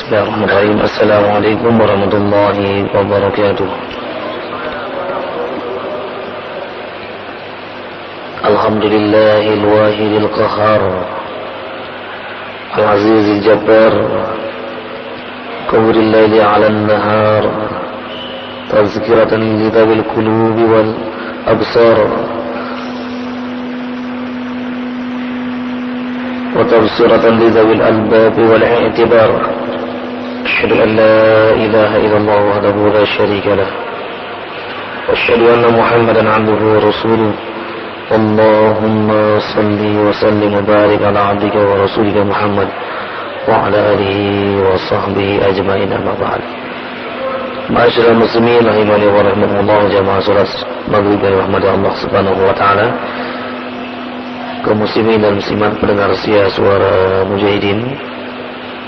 Bismillahirrahmanirrahim. Assalamualaikum warahmatullahi wabarakatuh. Alhamdulillahil wahidil qahhar, al-azizil jabbar, qawril layli 'alan nahar, tazkiratan lidawil qulubi wal absar, وتبصرة لذوي الألباب والاعتبار. أشهد أن لا إله إلا الله وحده لا شريك له، وأشهد أن محمدا عبده ورسوله. اللهم صل وسلم وبارك على عبدك ورسولك محمد وعلى آله وصحبه أجمعين. أما بعد. Ma'asyiral muslimin rahimani wa rahimakumullah, jamaah salat maghrib yang dirahmati Allah Subhanahu wa taala. Kaum muslimin dan muslimat pendengar setia suara mujahidin,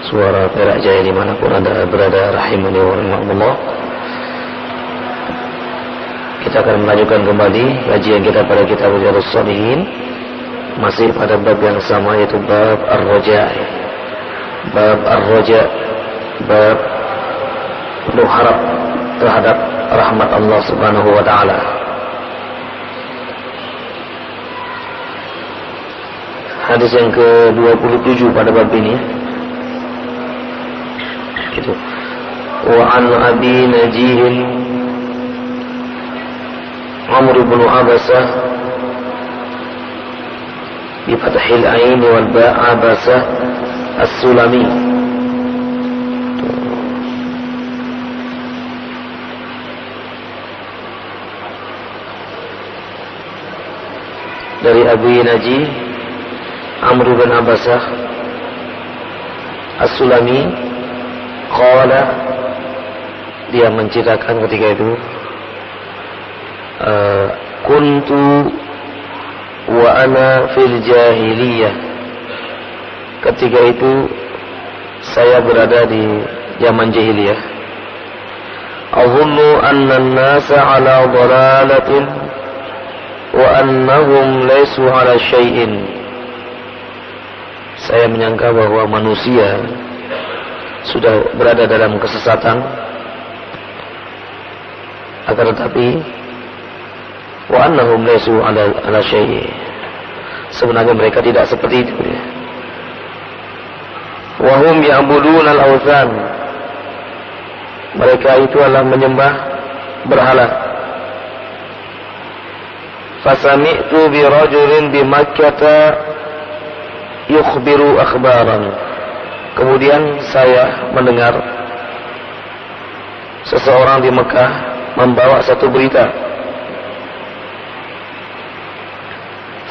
suara Perak Jaya dimanapun anda berada, rahimani wa rahimakumullah. Kita akan melanjutkan kembali kajian kita pada kitab Riyadhus Shalihin, masih pada bab yang sama, yaitu bab ar-raja. Bab ar-raja, bab penuh harap terhadap rahmat Allah Subhanahu wa taala. Hadis yang ke-27 pada bab ini. Gitu. Wa an Abi Najih Amr bin Abasah bi fathil ain wal ba' Abasah As-Sulami. Dari Abi Najih Amr bin Abasah As-Sulami qala, dia menceritakan ketika itu, kuntu wa ana fil jahiliyah, ketika itu saya berada di zaman jahiliyah, azunnu anna an-nasa ala dhalalatin wa annahum laysu ala syai'in. Saya menyangka bahwa manusia sudah berada dalam kesesatan, akan tetapi wa annahum laysu ala syai', sebenarnya mereka tidak seperti itu. Wa hum ya'buduna al-awthan, mereka itu adalah menyembah berhala. Fasami'tu bi rajulin bi Makkah yukhbiru akhbaran, kemudian saya mendengar seseorang di Mekah membawa satu berita.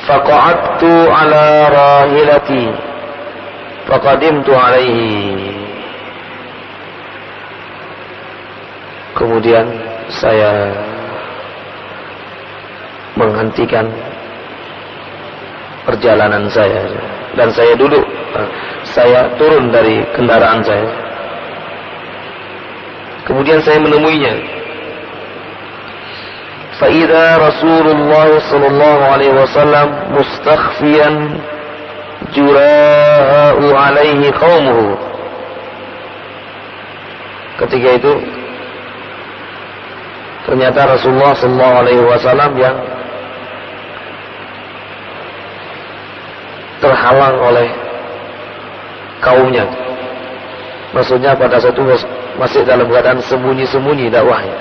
Faqa'adtu ala rahilati faqadimtu alaihi, kemudian saya menghentikan perjalanan saya dan saya duduk, saya turun dari kendaraan saya. Kemudian saya menemuinya. Fa idza Rasulullah sallallahu alaihi wasallam mustakhfiyan jura'u alaihi qaumuhu. Ketika itu ternyata Rasulullah sallallahu alaihi wasallam yang terhalang oleh kaumnya. Maksudnya pada saat itu masih dalam keadaan sembunyi-sembunyi dakwahnya.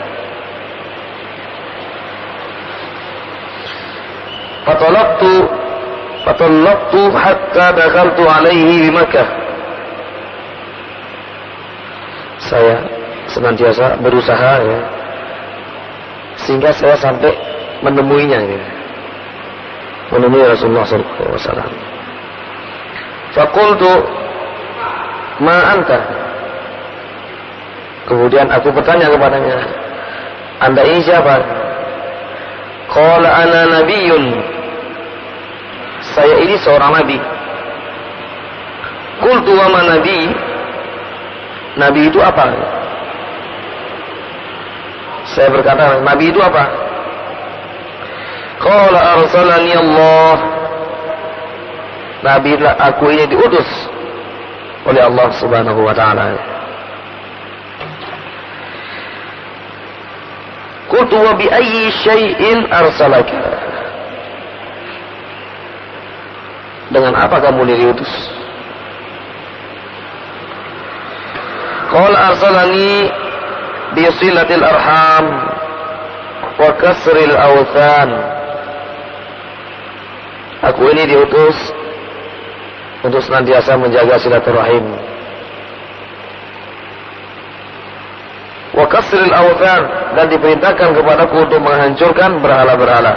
Fatalaqtu hatta dakhaltu alaihi di Makkah. Saya senantiasa berusaha, ya, sehingga saya sampai menemuinya, ya. Menemui Rasulullah SAW. Faqultu ma anta, kemudian aku bertanya kepadanya, anda ini siapa? Qala ana nabiyyun, saya ini seorang nabi. Qultu wa ma nabi, nabi itu apa? Saya berkata, nabi itu apa? Qala arsalani Allah, nabi aku ini diutus oleh Allah Subhanahu wa taala. Qultu wa bi ayyi syai'in arsalaka? Dengan apa kamu diutus? Qala arsalani bi silatil arham wa kasril awthan. Aku ini diutus untuk senantiasa menjaga silaturahim. Wa kasril awthan, dan diperintahkan kepadaku untuk menghancurkan berhala-berhala.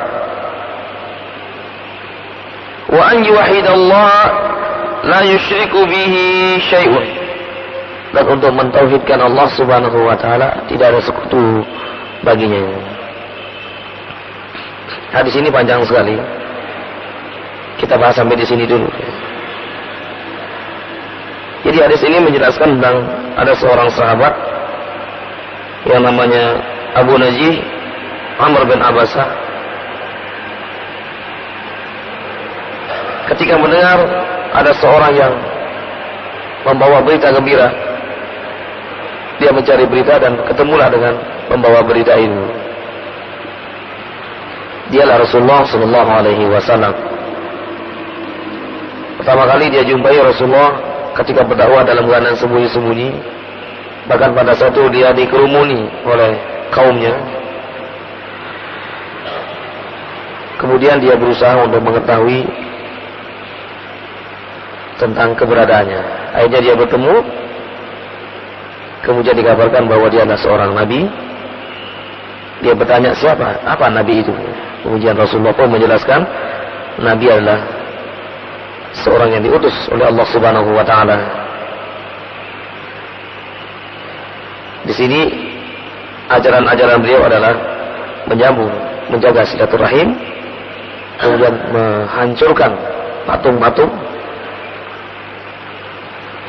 Wa an yuwahhidallah la yusyriku bihi syai'un, dan untuk mentauhidkan Allah Subhanahu wa taala, tidak ada sekutu baginya. Hadis ini panjang sekali. Kita bahas sampai di sini dulu. Jadi hadis ini menjelaskan tentang ada seorang sahabat yang namanya Abu Najih Amr bin Abasah. Ketika mendengar ada seorang yang membawa berita gembira, dia mencari berita dan ketemulah dengan membawa berita ini. Dialah Rasulullah sallallahu alaihi wasallam. Pertama kali dia jumpai Rasulullah ketika berdakwah dalam keadaan sembunyi-sembunyi. Bahkan pada satu dia dikerumuni oleh kaumnya. Kemudian dia berusaha untuk mengetahui tentang keberadaannya. Akhirnya dia bertemu. Kemudian dikabarkan bahwa dia adalah seorang nabi. Dia bertanya, siapa? Apa nabi itu? Kemudian Rasulullah pun menjelaskan, nabi adalah seorang yang diutus oleh Allah Subhanahu wa taala. Di sini ajaran-ajaran beliau adalah menyambung, menjaga silaturahim, kemudian menghancurkan patung-patung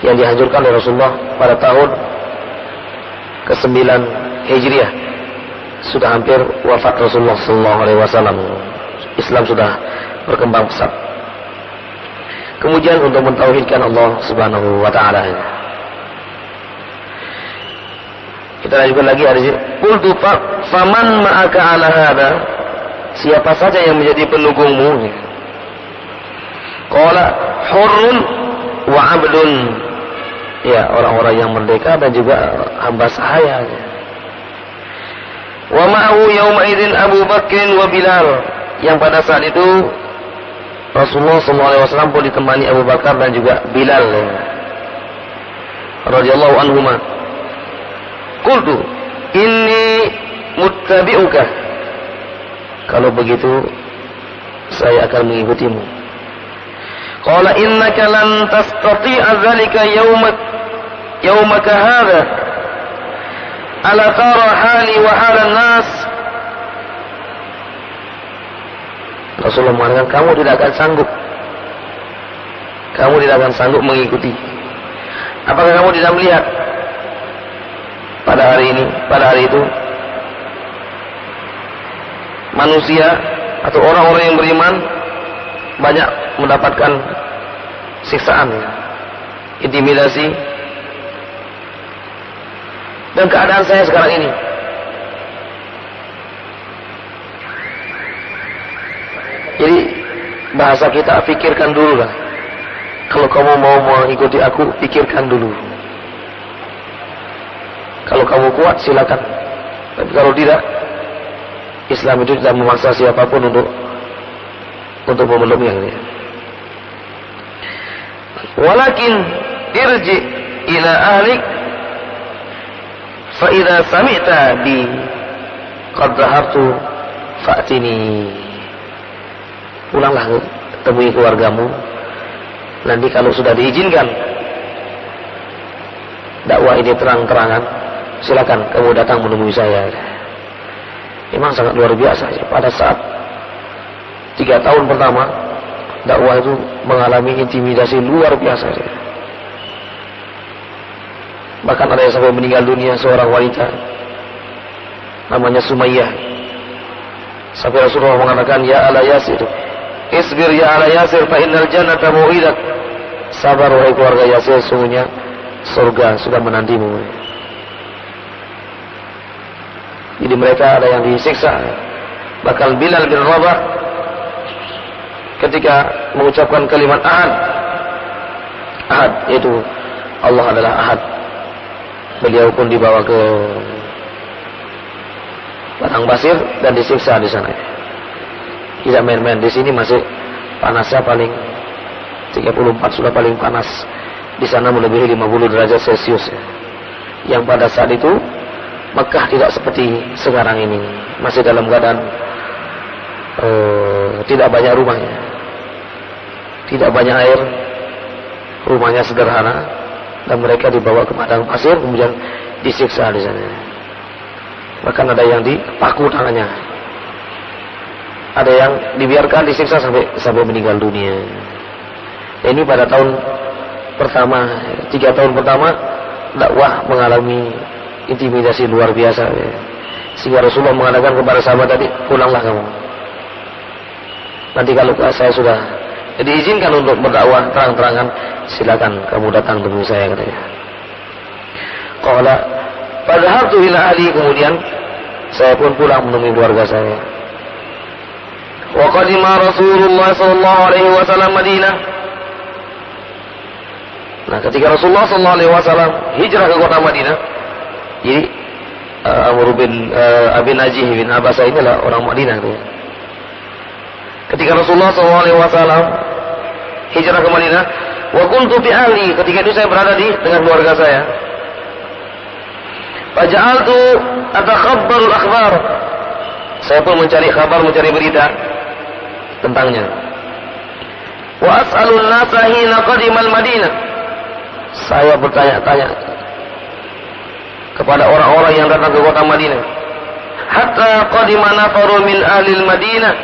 yang dihancurkan oleh Rasulullah pada tahun ke-9 Hijriah. Sudah hampir wafat Rasulullah sallallahu alaihi wasallam. Islam sudah berkembang pesat. Kemudian untuk mentauhidkan Allah Subhanahu wa taala. Kita lanjutkan lagi hadis ini. Qultu faman ma'aka ala hada? Siapa saja yang menjadi pendukungmu? Qala hurrun wa 'abdun. Ya, orang-orang yang merdeka dan juga hamba sahaya. Wa ma'ahu yawma idzin Abu Bakr wa Bilal. Yang pada saat itu Rasulullah SAW pun ditemani Abu Bakar dan juga Bilal radhiyallahu anhuma. Qultu inni muttabi'uka. Kalau begitu saya akan mengikutimu. Qala innaka lan tastati'a dzalika yawmaka hadha. Ala tara hali wa halan nas. Rasulullah mengatakan, kamu tidak akan sanggup. Kamu tidak akan sanggup mengikuti. Apakah kamu tidak melihat pada hari ini, pada hari itu, manusia atau orang-orang yang beriman banyak mendapatkan siksaan, intimidasi, dan keadaan saya sekarang ini. Jadi bahasa kita, pikirkan dulu lah. Kalau kamu mau mengikuti aku, pikirkan dulu. Kalau kamu kuat silakan. Tapi kalau tidak, Islam itu tidak memaksa siapapun untuk memeluknya. Walakin irji ila ahlik fa idza sami'ta bi qad dhahabtu fa'tini. Pulanglah temui keluargamu. Nanti kalau sudah diizinkan dakwah ini terang-terangan, silakan kamu datang menemui saya. Memang sangat luar biasa. Pada saat 3 tahun pertama dakwah itu mengalami intimidasi luar biasa. Bahkan ada yang sampai meninggal dunia, seorang wanita namanya Sumayyah. Sampai Rasulullah mengatakan, ya ala Yasir, isbir ya ala Yasir, fa innal jannata mu'idak. Sabar wahai keluarga Yasir, sungguhnya surga sudah menantimu. Jadi mereka ada yang disiksa. Bahkan Bilal bin Rabah ketika mengucapkan kalimat ahad, ahad yaitu Allah adalah ahad, beliau pun dibawa ke padang pasir dan disiksa di sana. Tidak main-main. Di sini masih panasnya paling 34 sudah paling panas. Di sana melebihi 50 derajat Celcius. Yang pada saat itu Mekah tidak seperti sekarang ini, masih dalam keadaan tidak banyak rumahnya, tidak banyak air, rumahnya sederhana, dan mereka dibawa ke padang pasir kemudian disiksa di sana. Bahkan ada yang dipaku tangannya, ada yang dibiarkan disiksa sampai meninggal dunia. Ini pada tahun pertama, 3 tahun pertama dakwah mengalami intimidasi luar biasa, sehingga Rasulullah mengatakan kepada sahabat tadi, pulanglah kamu. Nanti kalau saya sudah diizinkan untuk berdakwah terang-terangan, silakan kamu datang temui saya, katanya. Qala fadhahabtu ila ahli, kemudian saya pun pulang menemui keluarga saya. Wa qadima Rasulullah sallallahu alaihi wasallam Madinah. Nah, ketika Rasulullah sallallahu alaihi wasallam hijrah ke kota Madinah, jadi Amr bin Abi Najih bin Abbasah ini adalah orang Madinah itu. Ketika Rasulullah SAW hijrah ke Madinah, wa kuntu bi ahli, ketika itu saya berada di dengan keluarga saya. Faja'altu atakhabbarul akhbar, saya pun mencari kabar, mencari berita tentangnya. Wa as'alun nasa hina qadimal Madinah, saya bertanya-tanya kepada orang-orang yang datang ke kota Madinah. Hatta qadima nafaru min ahlil Madinah,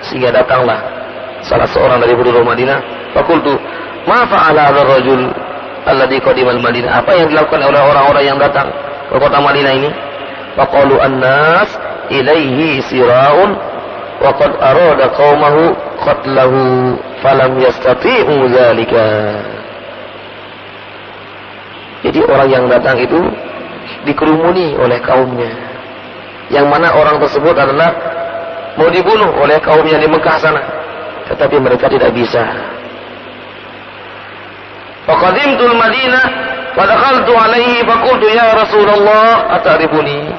sehingga datanglah salah seorang dari penduduk Madinah. Faqultu ma fa'ala hadzal rajul alladhi qadimal Madinah, apa yang dilakukan oleh orang-orang yang datang ke kota Madinah ini? Faqalu an-nas ilaihi sira'un wa qad arada qaumahu qatlahu falam yastati'u dzalika. Jadi orang yang datang itu dikerumuni oleh kaumnya, yang mana orang tersebut adalah mau dibunuh oleh kaumnya di Mekah sana, tetapi mereka tidak bisa. Faqadimtul Madinah wa dakhaltu alaihi faqultu ya Rasulullah atarifuni,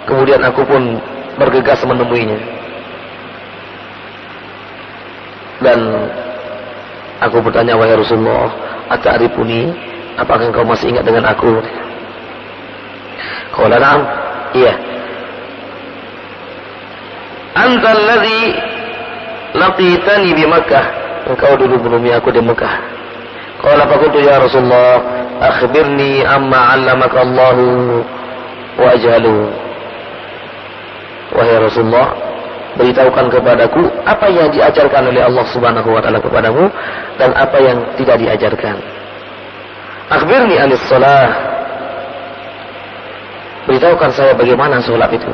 kemudian aku pun bergegas menemuinya dan aku bertanya, wahai Rasulullah, atarifuni, apakah engkau masih ingat dengan aku? Qala na'am, iya. Anta alladhi laqitani bi Makkah, engkau dulu menemui aku di Mekah. Qala faqultu ya Rasulullah akhbirni amma 'allamaka Allah wa ajhalu. Wahai Rasulullah, beritahukan kepadaku apa yang diajarkan oleh Allah Subhanahu wa taala kepadamu dan apa yang tidak diajarkan. Akhbirni anis shalah, beritahukan saya bagaimana sholat itu.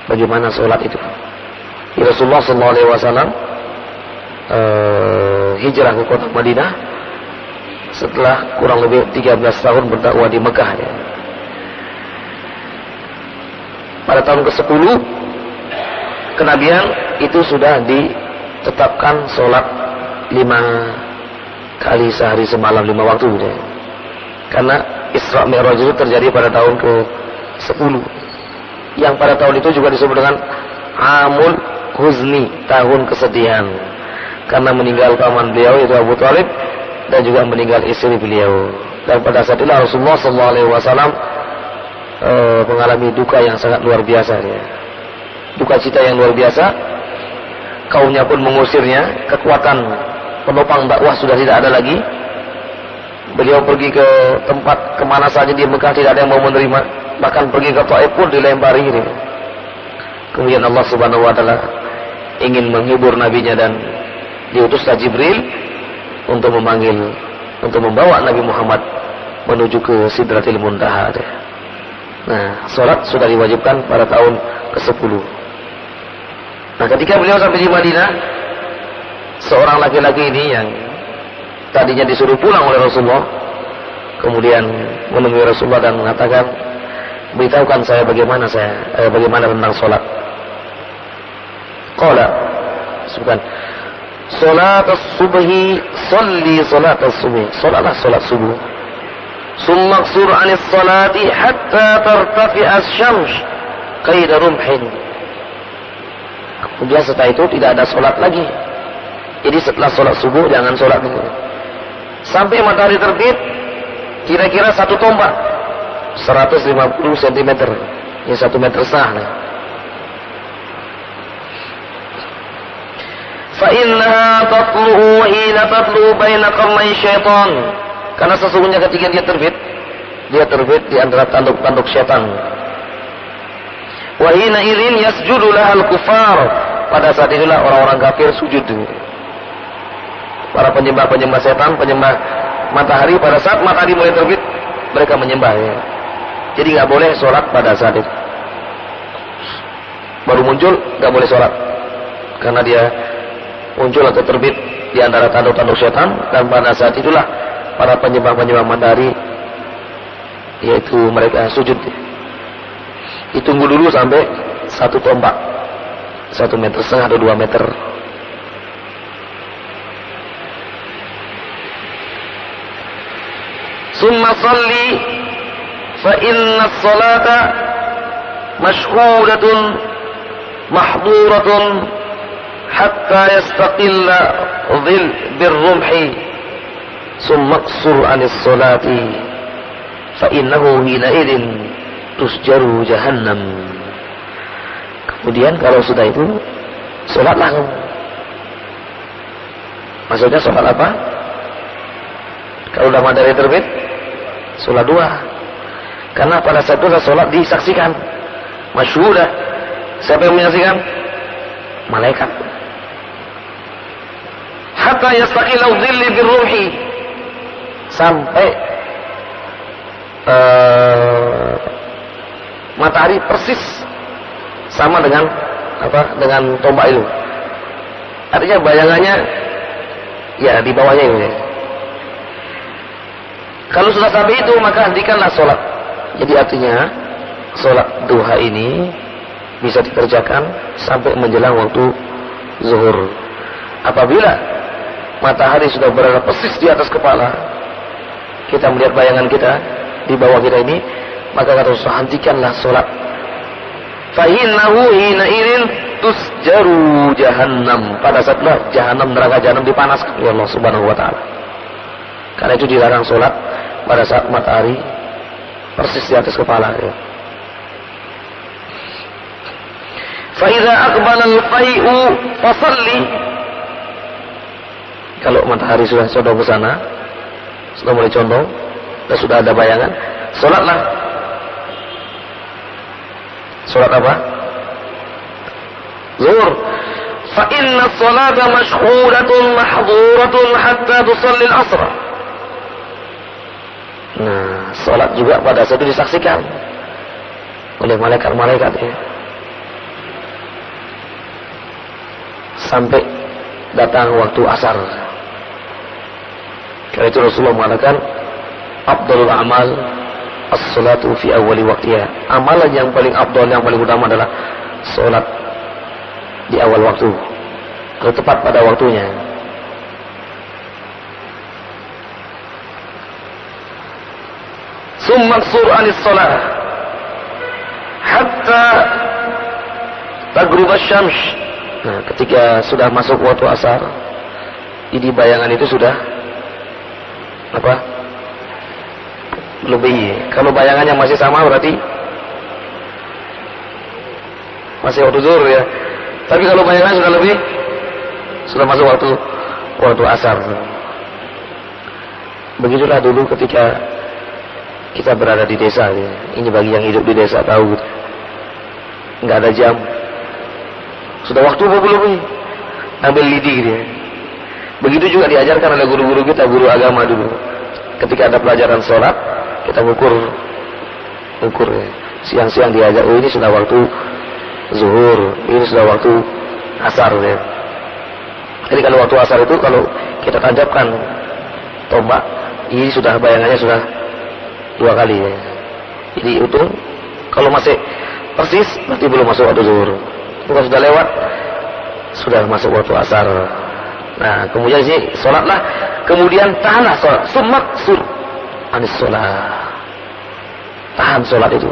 Bagaimana sholat itu? Rasulullah SAW hijrah ke kota Madinah setelah kurang lebih 13 tahun berdakwah di Mekah. Ya. Pada tahun ke-10 kenabian itu sudah ditetapkan sholat 5 kali sehari semalam, 5 waktu. Ya. Karena Isra Mi'raj itu terjadi pada tahun ke-10, yang pada tahun itu juga disebut dengan Amul Huzni, tahun kesedihan, karena meninggal paman beliau yaitu Abu Thalib dan juga meninggal istri beliau. Dan pada saat itu Rasulullah SAW mengalami duka yang sangat luar biasa, ya. Duka cita yang luar biasa. Kaumnya pun mengusirnya, kekuatan penopang dakwah sudah tidak ada lagi. Beliau pergi ke tempat kemana saja di Mekah tidak ada yang mau menerima, bahkan pergi ke Taif pun dilempari. Gitu. Kemudian Allah Subhanahu wa taala ingin menghibur nabinya dan diutuslah Jibril untuk memanggil, untuk membawa Nabi Muhammad menuju ke Sidratil Muntaha. Nah, sholat sudah diwajibkan pada tahun ke-10. Nah, ketika beliau sampai di Madinah, seorang laki-laki ini yang tadinya disuruh pulang oleh Rasulullah, kemudian menemui Rasulullah dan mengatakan, beritahukan saya bagaimana tentang sholat. Qala, sebutkan, salat as-subhi, salli salat as-subhi, salatlah salat subuh. Summa qsur 'anis salati hatta tartafi asy-syams qaida rumhin. Kemudian setelah itu tidak ada salat lagi. Jadi setelah salat subuh jangan salat dulu. Sampai matahari terbit kira-kira 1 tombak, 150 cm, ya 1,5 meter. Fa innaha tatlu'u hina tatlu'u baina qarnay syaitan. Karena sesungguhnya ketika dia terbit di antara tanduk-tanduk syaitan. Wa hina idzin yasjudu lahal kufar. Pada saat itulah orang-orang kafir sujud. Para penyembah-penyembah setan, penyembah matahari, pada saat matahari mulai terbit mereka menyembah, ya. Jadi nggak boleh sholat pada saat itu. Baru muncul nggak boleh sholat karena dia muncul atau terbit di antara tanduk-tanduk setan, dan pada saat itulah para penyembah-penyembah matahari, yaitu mereka sujud. Ditunggu dulu sampai 1 tombak, 1,5 meter atau 2 meter. Summa salli fa inna as-salata mashhudatun mahduratun hatta yastaqilla dhil birrumhi. Summa qsur 'anis salati fa innahu hina idzin tusjaru jahannam. Kemudian kalau sudah itu salatlah kamu. Maksudnya salat apa? Kalau sudah matahari terbit, salat 2. Karena pada saat itu salat disaksikan, masyhudah. Siapa yang menyaksikan? Malaikat. Hatta yastaqila dhilli birruhi, sampai matahari persis sama dengan dengan tombak itu. Artinya bayangannya ya di bawahnya itu, ya. Kalau sudah sampai itu maka hentikanlah sholat. Jadi artinya sholat duha ini bisa dikerjakan sampai menjelang waktu zuhur. Apabila matahari sudah berada persis di atas kepala, kita melihat bayangan kita di bawah kita ini, maka kata Rasulullah, hentikanlah sholat. Fa'innahu hina irin tusjaru jahannam. Pada saatlah jahannam, neraka jahannam dipanaskan oleh Allah Subhanahu wa ta'ala. Karena itu dilarang sholat pada saat matahari persis di atas kepala, ya. Fa'idha aqbala al-fai'u fasalli. Kalau matahari sudah condong ke sana, sudah mulai condong dan sudah ada bayangan, sholatlah. Sholat apa? Zuhur. Fa inna sholata mashhudatun mahduratun hatta tusalli al-asr. Nah, sholat juga pada saat itu disaksikan oleh malaikat-malaikat, ya. Sampai datang waktu asar. Karena itu Rasulullah mengatakan, afdalul amal as-salatu fi awwali waqtiha. Amalan yang paling afdal, yang paling utama adalah salat di awal waktu, atau tepat pada waktunya. Summa qsur 'anis shalah hatta taghrub asy-syams. Nah, ketika sudah masuk waktu asar, ini bayangan itu sudah apa? Lebih. Kalau bayangannya masih sama berarti masih waktu zuhur, ya. Tapi kalau bayangannya sudah lebih, sudah masuk waktu asar. Begitulah dulu ketika kita berada di desa, ya. Ini bagi yang hidup di desa tahu, nggak ada jam. Sudah waktu apa belum ini? Ambil lidi, gitu, ya. Begitu juga diajarkan oleh guru-guru kita, guru agama dulu. Ketika ada pelajaran sholat, kita ukur, ya. Siang-siang diajar, oh ini sudah waktu zuhur, ini sudah waktu asar, ya. Jadi kalau waktu asar itu, kalau kita tancapkan tombak, ini sudah bayangannya sudah 2 kali, ya. Jadi hitung Kalau masih persis berarti belum masuk waktu zuhur. Kalau sudah lewat sudah masuk waktu asar. Nah, kemudian sini sholatlah, kemudian tahanlah sholat. Sumaksur anis sholat. Tahan sholat itu.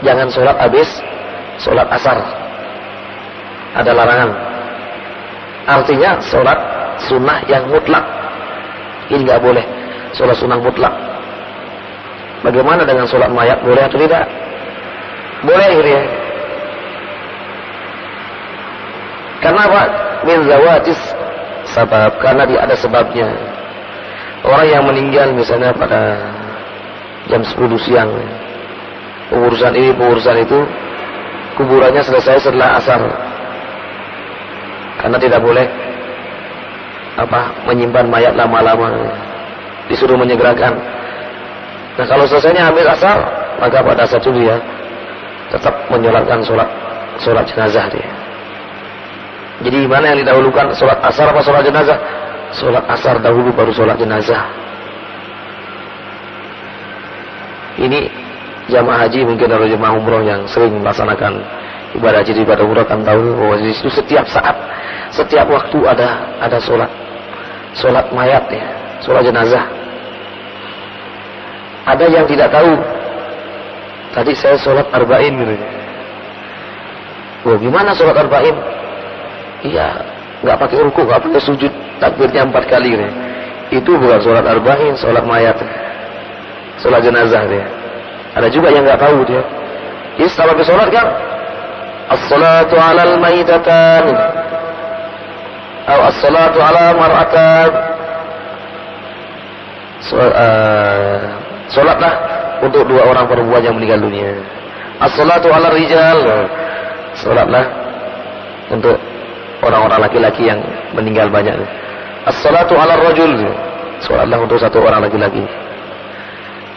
Jangan sholat habis sholat asar. Ada larangan. Artinya sholat sunnah yang mutlak. Ini nggak boleh. Sholat sunnah mutlak. Bagaimana dengan sholat mayat? Boleh atau tidak? Boleh ya. Karena apa? Min zawatis sabab. Karena dia ada sebabnya. Orang yang meninggal misalnya pada jam 10 siang, pengurusan ini, pengurusan itu, kuburannya selesai setelah asar. Karena tidak boleh menyimpan mayat lama-lama, disuruh menyegerakan. Nah, kalau selesainya habis asar, maka pada saat itu dia tetap menyolatkan sholat jenazah dia. Jadi mana yang didahulukan, sholat asar apa sholat jenazah? Sholat asar dahulu baru sholat jenazah. Ini jamaah haji mungkin atau jamaah umroh yang sering melaksanakan ibadah haji, ibadah umroh kan tahu bahwa di situ setiap saat, setiap waktu ada sholat mayat ya, sholat jenazah. Ada yang tidak tahu. Tadi saya sholat arba'in gitu. Oh, gimana sholat arba'in? Iya, nggak pakai ruku, nggak pakai sujud, takbirnya 4 kali gitu. Itu bukan sholat arba'in, sholat mayat, sholat jenazah dia. Ada juga yang nggak tahu dia. Jadi setelah habis sholat kan, as-salatu 'alal maitatan, atau as-salatu 'ala mar'atan. Sholatlah untuk 2 orang perempuan yang meninggal dunia. As-salatu 'ala rijal. Sholatlah untuk orang-orang laki-laki yang meninggal banyak. As-salatu 'ala rajul. Sholatlah untuk 1 orang laki-laki.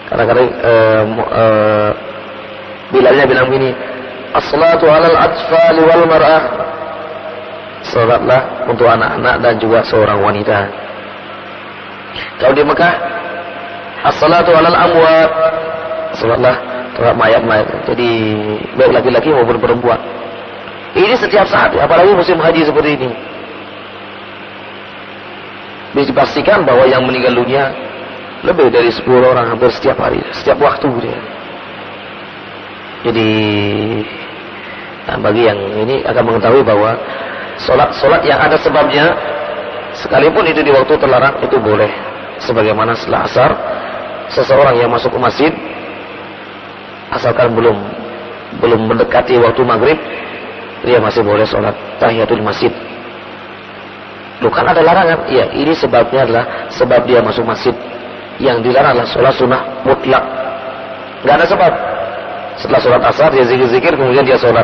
Kadang-kadang Bilalnya bilang begini, as-salatu 'alal atfal wal mar'ah. Sholatlah untuk anak-anak dan juga seorang wanita. Kalau di Mekah, as-salatu 'alal amwat. Sholatlah terhadap mayat-mayat. Jadi baik laki-laki maupun perempuan. Ini setiap saat, apalagi musim haji seperti ini. Bisa dipastikan bahwa yang meninggal dunia lebih dari 10 orang hampir setiap hari, setiap waktu dia. Jadi bagi yang ini akan mengetahui bahwa sholat yang ada sebabnya, sekalipun itu di waktu terlarang, itu boleh. Sebagaimana setelah asar, seseorang yang masuk ke masjid, asalkan belum mendekati waktu maghrib, dia masih boleh sholat tahiyatul masjid. Loh, kan ada larangan? Iya, ini sebabnya adalah sebab dia masuk masjid. Yang dilarang adalah sholat sunnah mutlak. Nggak ada sebab. Setelah sholat asar dia zikir-zikir, kemudian dia sholat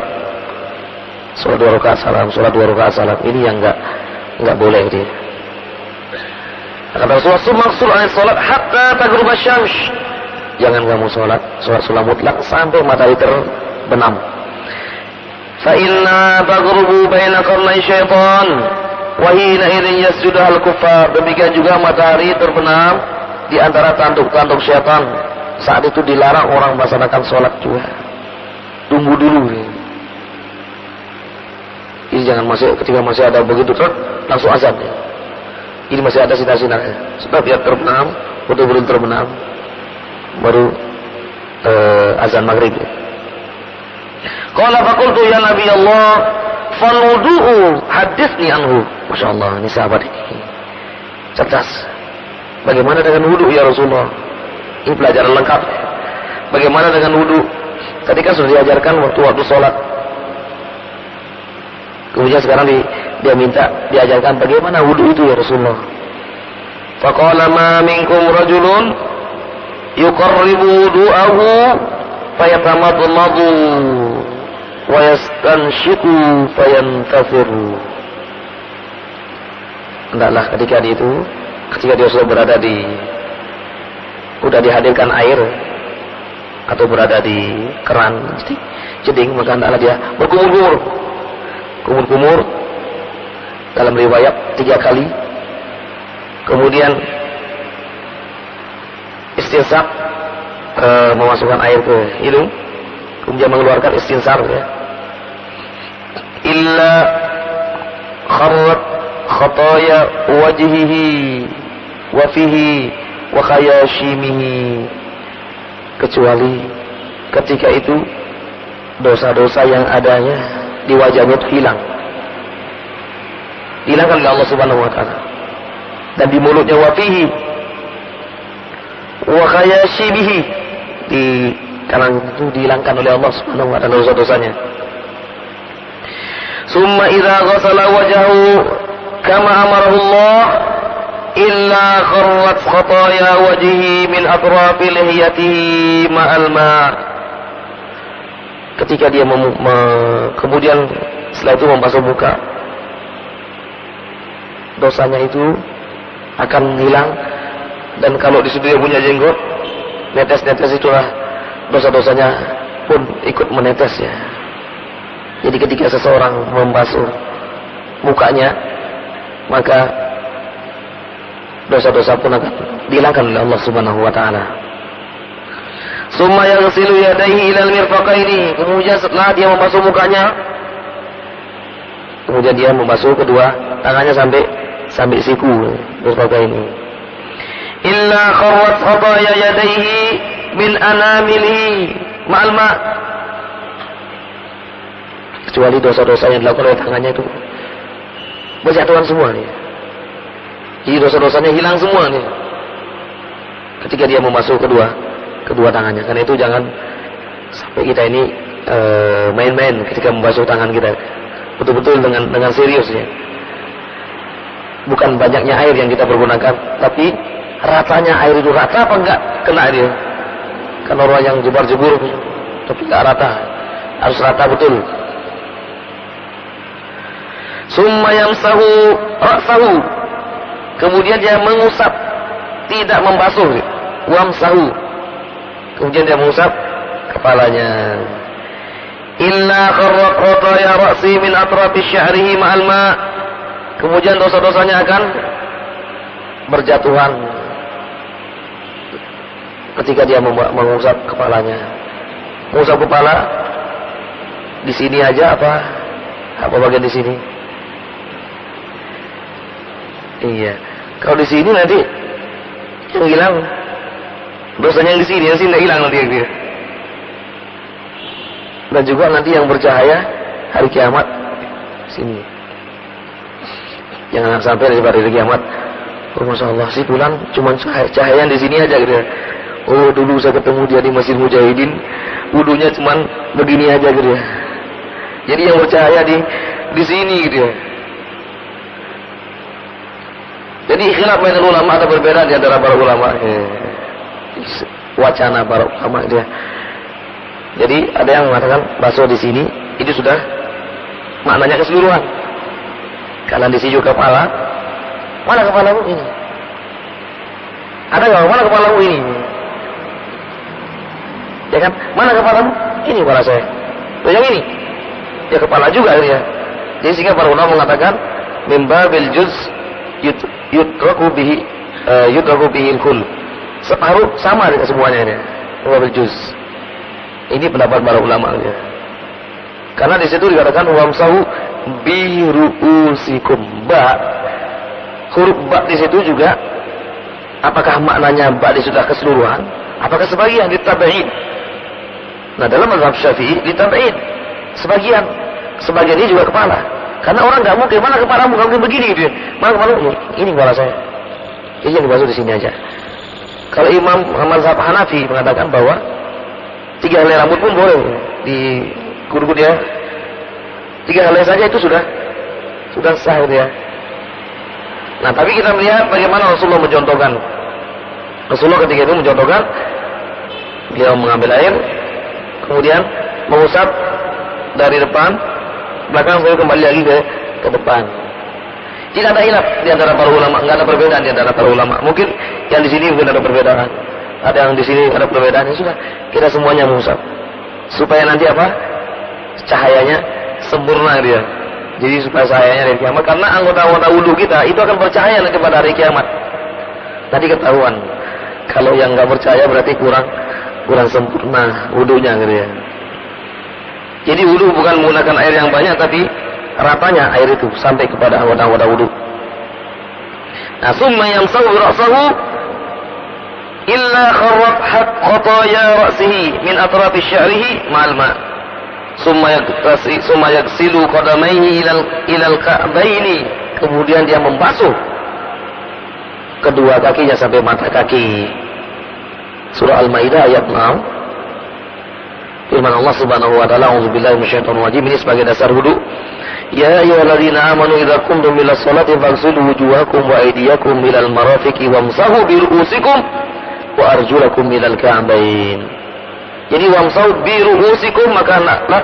2 rakaat salam, sholat 2 rakaat salam. Ini yang nggak boleh dia. Kata Rasulullah, "Sumaksur an sholat hatta taghrub asy-syams." Jangan kamu sholat sunnah mutlak sampai matahari terbenam. Fa inna taghrubu baina qarnay syaitan wa hina idzin yasjudu al-kuffar. Demikian juga matahari terbenam di antara tanduk-tanduk syaitan. Saat itu dilarang orang melaksanakan sholat juga. Tunggu dulu. Ini jangan ketika masih ada begitu langsung azan. Ini masih ada sinar-sinarnya. Setelah dia terbenam, betul-betul terbenam, baru azan maghrib. Qala faqultu ya Nabi Allah, fal wudu'u haditsni anhu. Masya Allah, ini sahabat ini cerdas. Bagaimana dengan wudu ya Rasulullah? Ini pelajaran lengkap. Bagaimana dengan wudu? Tadi kan sudah diajarkan waktu sholat. Kemudian sekarang dia minta diajarkan bagaimana wudu itu ya Rasulullah. Faqala ma minkum rajulun yuqarribu wudu'ahu fayatamadmadu wa yastanshiku fayantafiru. Hendaklah ketika dia sudah berada sudah dihadirkan air atau berada di keran jeding, maka hendaklah dia berkumur-kumur dalam riwayat 3 kali, kemudian istinsaq, memasukkan air ke hidung, kemudian mengeluarkan istinsar ya. Illa kharrat khataya wajhihi wa fihi wa khayashimihi, kecuali ketika itu dosa-dosa yang adanya di wajahnya itu hilangkan oleh Allah Subhanahu wa taala, dan di mulutnya wa fihi wa khayashimihi, di kanan itu dihilangkan oleh Allah Subhanahu wa taala dosa-dosanya. Summa idza ghasala wajhahu kama amarahu Allah illa kharrat khataya wajhihi min atrafi lihiyatihi ma'al ma'. Ketika dia kemudian setelah itu membasuh muka, dosanya itu akan hilang, dan kalau di situ dia punya jenggot, netes-netes itulah dosa-dosanya pun ikut menetes ya. Jadi ketika seseorang membasuh mukanya, maka dosa-dosa pun akan dihilangkan oleh Allah Subhanahu wa taala. Summa yaghsilu yadayhi ilal mirfaqaini, kemudian setelah dia membasuh mukanya, kemudian dia membasuh kedua tangannya sampai siku mirfaqaini. Illa kharrat khataya yadayhi min anamilihi ma'al ma', kecuali dosa-dosa yang dilakukan oleh tangannya itu berjatuhan semua nih. Jadi dosa-dosanya hilang semua nih ketika dia membasuh kedua tangannya. Karena itu jangan sampai kita ini main-main ketika membasuh tangan kita, betul-betul dengan serius ya. Bukan banyaknya air yang kita pergunakan, tapi ratanya air itu rata apa enggak kena dia. Kan orang yang jebar-jebur tapi enggak rata, harus rata betul. Summa yamsahu ra'sahu, kemudian dia mengusap, tidak membasuh. Wamsahu, kemudian dia mengusap kepalanya. Illa kharrat khataya ra'si min atrafi sya'rihi ma'al ma', kemudian dosa-dosanya akan berjatuhan ketika dia mengusap kepalanya. Mengusap kepala di sini aja apa bagian di sini? Iya, kalau di sini nanti yang hilang dosanya yang di sini nggak hilang nanti dia. Dan juga nanti yang bercahaya hari kiamat sini. Jangan sampai dari hari kiamat, oh masya Allah si fulan cuma cahaya di sini aja gitu. Oh dulu saya ketemu dia di Masjid Mujahidin, wudunya cuma begini aja gitu. Jadi yang bercahaya di sini gitu. Jadi khilaf bainal ulama, ada perbedaan di antara para ulama. Wacana para ulama dia. Jadi ada yang mengatakan basuh di sini itu sudah maknanya keseluruhan. Karena di sini juga kepala. Mana kepalamu ini? Ada nggak? Mana kepalamu ini? Ya kan? Mana kepalamu? Ini kepala saya. Tuh yang ini? Ya kepala juga ya. Jadi sehingga para ulama mengatakan mimbabil juz yudraku bihi al-kull, separuh sama dengan semuanya ini wabil juz. Ini pendapat para ulama ya. Karena di situ dikatakan wamsahu bi ru'usikum, ba, huruf ba di situ juga apakah maknanya ba di sudah keseluruhan, apakah sebagian ditabain? Nah dalam mazhab Syafi'i ditabain sebagian ini juga kepala. Karena orang nggak mungkin, mana kepalamu, nggak mungkin begini gitu. Mana kepalamu? Ini kepala saya. Ini yang dibasuh di sini aja. Kalau Imam mazhab Hanafi mengatakan bahwa 3 helai rambut pun boleh di kudu dia. 3 helai saja itu sudah sah gitu ya. Nah tapi kita melihat bagaimana Rasulullah mencontohkan. Rasulullah ketika itu mencontohkan, dia mengambil air, kemudian mengusap dari depan, belakang saya kembali lagi ke depan. Tidak ada hilaf di antara para ulama, nggak ada perbedaan di antara para ulama. Mungkin yang di sini mungkin ada perbedaan, ada yang di sini ada perbedaan. Ya sudah, kita semuanya mengusap supaya nanti apa? Cahayanya sempurna dia. Jadi supaya cahayanya dari kiamat, karena anggota-anggota wudhu kita itu akan bercahaya nanti pada hari kiamat. Tadi ketahuan, kalau yang nggak percaya berarti kurang sempurna wudhunya gitu ya. Jadi wudu bukan menggunakan air yang banyak, tapi ratanya air itu sampai kepada anggota-anggota wudu. Nah, summa yamsahu ra'sahu illa kharrat khataya ra'sihi min atrafi sya'rihi ma'al ma'. Summa yaghsilu qadamaihi ilal ka'baini. Kemudian dia membasuh kedua kakinya sampai mata kaki. Surah Al-Maidah ayat 6. Firman Allah Subhanahu wa taala, "A'udzubillahi minasyaitonir rajim." Ini sebagai dasar wudu. Ya ayyuhalladzina amanu idza qumtum ilas sholati faghsilu wujuhakum wa aydiyakum ilal marafiqi wamsahu bi ru'usikum wa arjulakum ilal ka'bain. Jadi wamsahu bi ru'usikum, maka hendaklah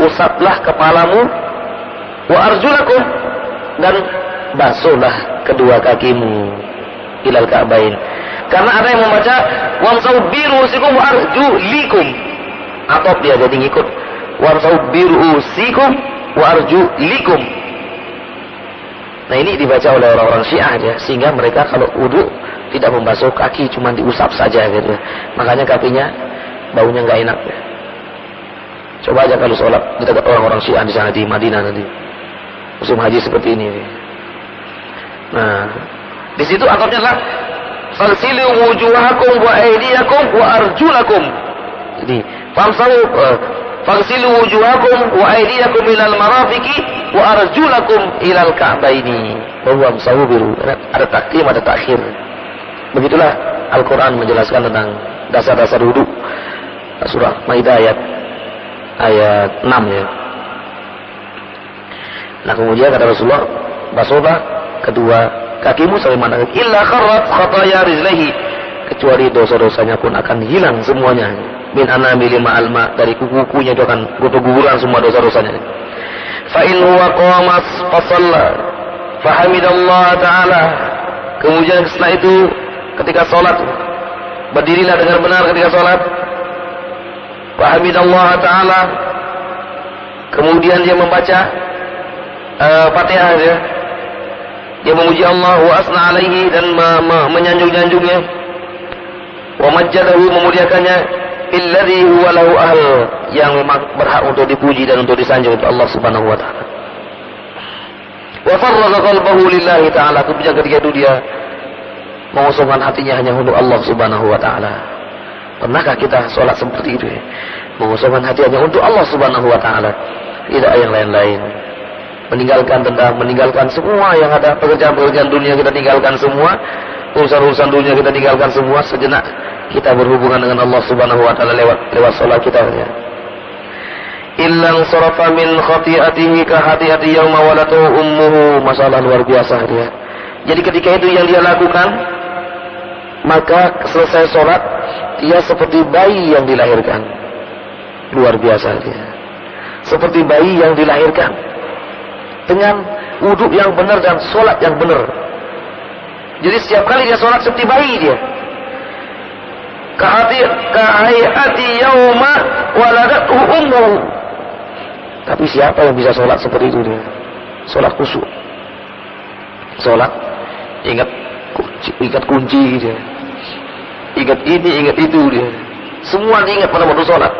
usaplah kepalamu, wa arjulakum, dan basuhlah kedua kakimu ilal ka'bain. Karena ada yang membaca wamsahu bi ru'usikum wa arjulikum, atau dia jadi ngikut wamsahu bi ru'usikum wa arjulikum. Nah, ini dibaca oleh orang-orang Syiah ya, sehingga mereka kalau wudu tidak membasuh kaki, cuma diusap saja gitu. Makanya kakinya baunya nggak enak ya. Coba aja kalau sholat di dekat orang-orang Syiah di sana di Madinah nanti musim haji seperti ini. Nah, di situ atapnya adalah falsilu wujuhakum wa aydiyakum wa arjulakum. Jadi falsilu wujuhakum wa aydiyakum ilal marafiqi wa arjulakum ilal ka'baini. Bahwa amsahu biru. Ada takdim, ada takhir. Begitulah Al-Quran menjelaskan tentang dasar-dasar wudu. Surah Maidah ayat 6 ya. Nah, kemudian kata Rasulullah, basuhlah kedua kakimu sampai mana? Illa kharrat khataya rizlaihi, kecuali dosa-dosanya pun akan hilang semuanya. Min anamili ma'al ma, dari kuku-kukunya itu akan guguran semua dosa-dosanya. Fa in huwa qamas fa shalla fa hamidallah taala. Kemudian setelah itu ketika salat, berdirilah dengan benar ketika salat. Fa hamidallah taala. Kemudian dia membaca Fatihah ya. Dia memuji Allah wa asna alaihi, dan menyanjung-nyanjungnya. Wa majjadahu, memuliakannya. Illadzi huwa lahu ahl, yang memang berhak untuk dipuji dan untuk disanjung itu Allah Subhanahu wa taala. Wa farraga qalbahu lillahi taala, kemudian ketika itu dia mengosongkan hatinya hanya untuk Allah Subhanahu wa taala. Pernahkah kita sholat seperti itu ya? Mengosongkan hati hanya untuk Allah Subhanahu wa taala, tidak yang lain-lain. Meninggalkan semua yang ada, pekerjaan-pekerjaan dunia kita tinggalkan semua, urusan-urusan dunia kita tinggalkan semua, sejenak kita berhubungan dengan Allah Subhanahu wa taala lewat salat kita ya. Illang sarafa min khati'atihi ka khati'ati yauma walatu ummuhu, masalah luar biasa dia. Jadi ketika itu yang dia lakukan, maka selesai salat dia seperti bayi yang dilahirkan. Luar biasa dia. Seperti bayi yang dilahirkan dengan wudhu yang benar dan sholat yang benar. Jadi setiap kali dia sholat seperti bayi dia. Kahayati yauma waladatu ummuhu. Tapi siapa yang bisa sholat seperti itu dia? Sholat khusyuk. Sholat ingat kunci dia. Ingat ini, ingat itu dia. Semua diingat pada waktu sholat.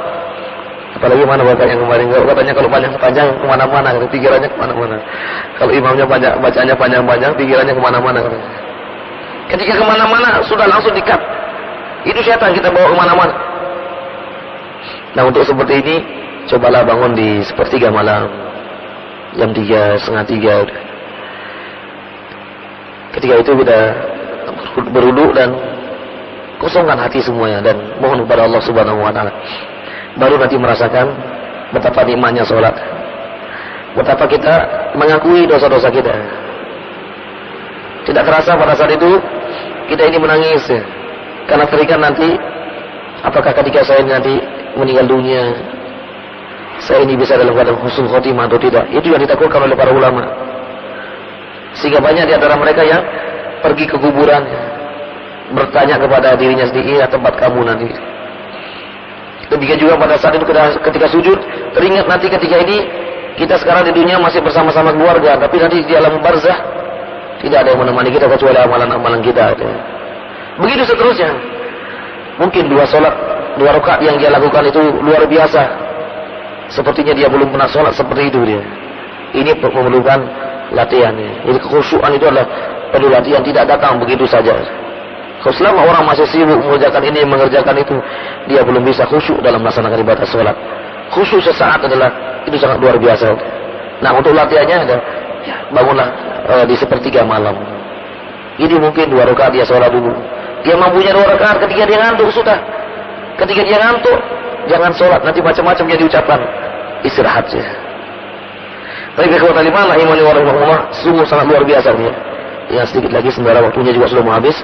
Apalagi mana bapak yang kemarin, katanya kalau panjang kemana-mana, pikirannya kemana-mana. Kalau imamnya banyak, bacanya panjang-panjang, pikirannya kemana-mana. Ketika kemana-mana sudah langsung dikat. Itu setan kita bawa kemana-mana. Nah, untuk seperti ini, cobalah bangun di sepertiga malam, jam 3, setengah 3. Ketika itu kita berwudu dan kosongkan hati semuanya dan mohon kepada Allah Subhanahu wa taala. Baru nanti merasakan betapa nikmatnya sholat, betapa kita mengakui dosa-dosa kita. Tidak terasa pada saat itu kita ini menangis ya. Karena teringat nanti, apakah ketika saya nanti meninggal dunia, saya ini bisa dalam keadaan husnul khotimah atau tidak. Itu yang ditakutkan oleh para ulama. Sehingga banyak di antara mereka yang pergi ke kuburan, bertanya kepada dirinya sendiri, tempat kamu nanti. Ketika juga pada saat itu ketika sujud, teringat nanti ketika ini kita sekarang di dunia masih bersama-sama keluarga, tapi nanti di alam barzah tidak ada yang menemani kita kecuali amalan-amalan kita. Begitu seterusnya. Mungkin 2 rakaat yang dia lakukan itu luar biasa, sepertinya dia belum pernah sholat seperti itu dia. Ini memerlukan latihan. Jadi kekhusyuan itu adalah perlu latihan, tidak datang begitu saja. Kalau selama orang masih sibuk mengerjakan ini, mengerjakan itu, dia belum bisa khusyuk dalam melaksanakan ibadah sholat. Khusyuk sesaat adalah itu sangat luar biasa. Nah, untuk latihannya ada, ya, bangunlah di sepertiga malam. Ini mungkin 2 rakaat dia sholat dulu. Dia mampunya 2 rakaat, ketika dia ngantuk sudah. Ketika dia ngantuk, jangan sholat, nanti macam-macam yang diucapkan. Istirahat saja. Tapi ikhwatal iman rahimani wa rahimakumullah, sungguh sangat luar biasa dia. Yang sedikit lagi sebenarnya waktunya juga sudah mau habis.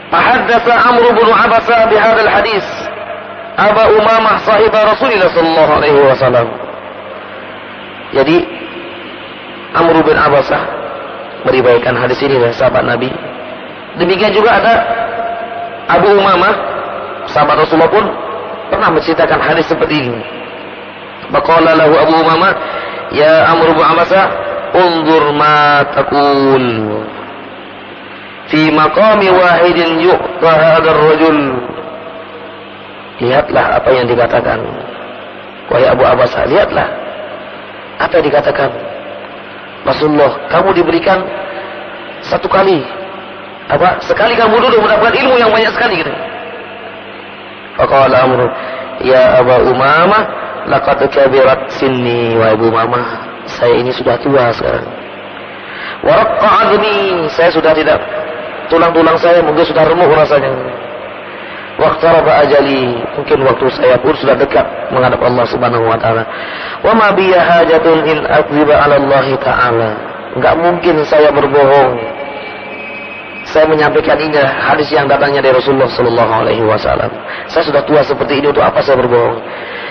Ahaddatsa Amr bin Abasa bihadzal hadis Aba Umamah sahib Rasulullah sallallahu alaihi wasallam. Jadi Amr bin Abasa meriwayatkan hadis ini dari sahabat Nabi. Demikian juga ada Abu Umamah, sahabat Rasulullah pun pernah menceritakan hadis seperti ini. Faqala lahu Abu Umamah, ya Amr bin Abasa, unzur ma taqul fi maqami wahidin yu'ta hadzal rajul. Lihatlah apa yang dikatakan, wahai Abu Abasa, lihatlah apa yang dikatakan Rasulullah, kamu diberikan satu kali, sekali kamu duduk mendapatkan ilmu yang banyak sekali gitu. Faqala Amr, ya Abu Umamah, laqad kabirat sinni, wahai Abu Umamah, saya ini sudah tua sekarang. Wa raqqa 'azmi, saya sudah tidak, tulang-tulang saya mungkin sudah remuk rasanya. Waqtaraba ajali, mungkin waktu saya pun sudah dekat menghadap Allah Subhanahu wa taala. Wa ma biya hajatun in akdziba 'ala Allah taala. Enggak mungkin saya berbohong. Saya menyampaikan ini hadis yang datangnya dari Rasulullah sallallahu alaihi wasallam. Saya sudah tua seperti ini, untuk apa saya berbohong?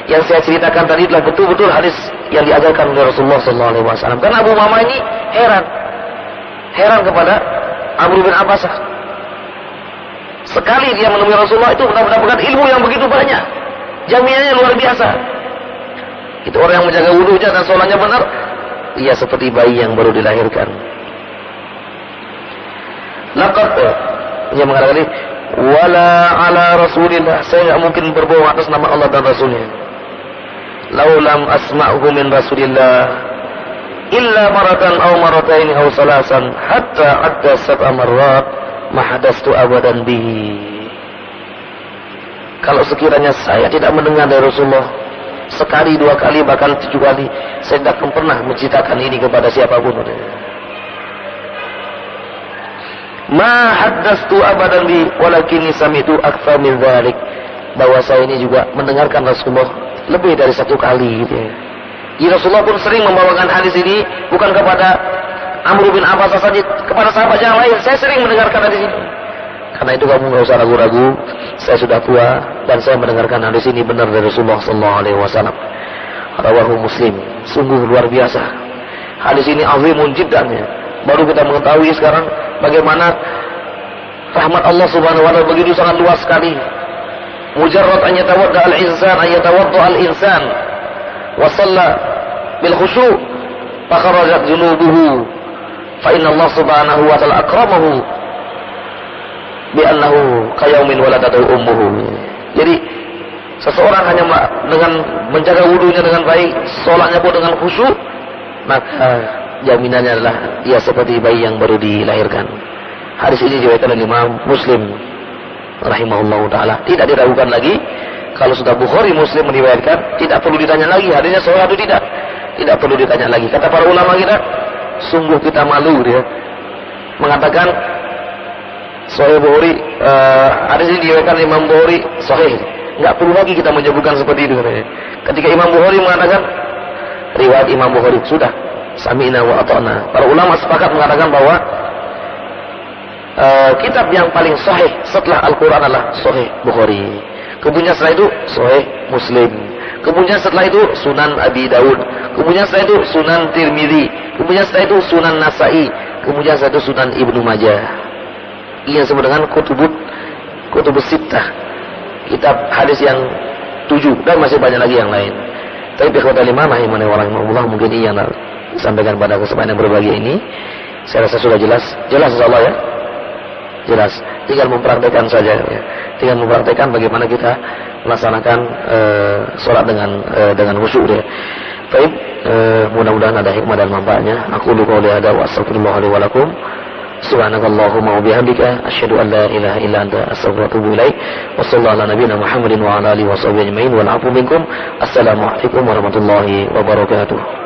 Yang saya ceritakan tadi adalah betul-betul hadis yang diajarkan oleh Rasulullah sallallahu alaihi wasallam. Karena Abu Umamah ini heran kepada Amr bin Abbasah. Sekali dia menemui Rasulullah itu mendapatkan ilmu yang begitu banyak, jaminannya luar biasa. Itu orang yang menjaga wudunya dan sholatnya benar, ia seperti bayi yang baru dilahirkan. Laqad, dia mengatakan ini, wala ala Rasulillah, saya tidak mungkin berbohong atas nama Allah dan Rasulnya. Laulam asma'hu min Rasulillah illa maratan aw marataini aw salasan hatta adda sab'a marrat mahadastu abadan bihi. Kalau sekiranya saya tidak mendengar dari Rasulullah sekali, 2 kali, bahkan 7 kali, saya tidak akan pernah menceritakan ini kepada siapapun. Ma haddastu abadan bihi walakinni sami'tu aktsar min dzalik. Bahwa saya ini juga mendengarkan Rasulullah lebih dari 1 kali gitu ya. Jadi Rasulullah pun sering membawakan hadis ini bukan kepada Amr bin Abbas saja, kepada sahabat yang lain. Saya sering mendengarkan hadis ini. Karena itu kamu nggak usah ragu-ragu, saya sudah tua dan saya mendengarkan hadis ini benar dari Rasulullah sallallahu alaihi wasallam. Rawahu Muslim. Sungguh luar biasa. Hadis ini azimun jiddan ya. Baru kita mengetahui sekarang bagaimana rahmat Allah Subhanahu wa taala begitu sangat luas sekali. Mujarrad an yatawadda al-insan, an yatawadda al-insan wa shalla bil khusyu' fa kharajat junubuhu fa inna Allah Subhanahu wa taala akramahu bi annahu qayaumin waladatu ummuhu. Jadi seseorang hanya dengan menjaga wudunya dengan baik, salatnya pun dengan khusyuk, maka jaminannya adalah ia seperti bayi yang baru dilahirkan. Hadis ini diriwayatkan oleh Imam Muslim rahimahullahu taala. Tidak diragukan lagi, kalau sudah Bukhari Muslim meriwayatkan, tidak perlu ditanya lagi hadisnya sahih atau tidak. Tidak perlu ditanya lagi. Kata para ulama kita, sungguh kita malu dia mengatakan sahih Bukhari, hadis ini diriwayatkan Imam Bukhari sahih. Enggak perlu lagi kita menyebutkan seperti itu katanya. Ketika Imam Bukhari mengatakan riwayat Imam Bukhari, sudah sami'na wa ata'na. Para ulama sepakat mengatakan bahwa kitab yang paling sahih setelah Al-Quran adalah Sahih Bukhari. Kemudian setelah itu Sahih Muslim. Kemudian setelah itu Sunan Abi Daud. Kemudian setelah itu Sunan Tirmidzi. Kemudian setelah itu Sunan Nasa'i. Kemudian setelah itu Sunan Ibnu Majah. Ini yang disebut dengan Kutubus Sittah. Kitab hadis yang 7 dan masih banyak lagi yang lain. Tapi ikhwatal iman rahimahumullah, mungkin ini yang disampaikan pada kesempatan yang berbahagia ini. Saya rasa sudah jelas insyaallah ya. Jelas, tinggal mempraktekkan saja ya. Tinggal mempraktekkan bagaimana kita melaksanakan sholat dengan khusyuk ya. Baik, mudah-mudahan ada hikmah dan manfaatnya. Aku qouli hadza wa astaghfirullah li wa lakum. Subhanakallahumma wa bihamdika asyhadu an la ilaha illa anta astaghfiruka wa atubu ilaik. Wa sallallahu ala nabiyyina Muhammadin wa ala alihi wa sahbihi ajmain wal 'afwu minkum. Assalamualaikum warahmatullahi wabarakatuh.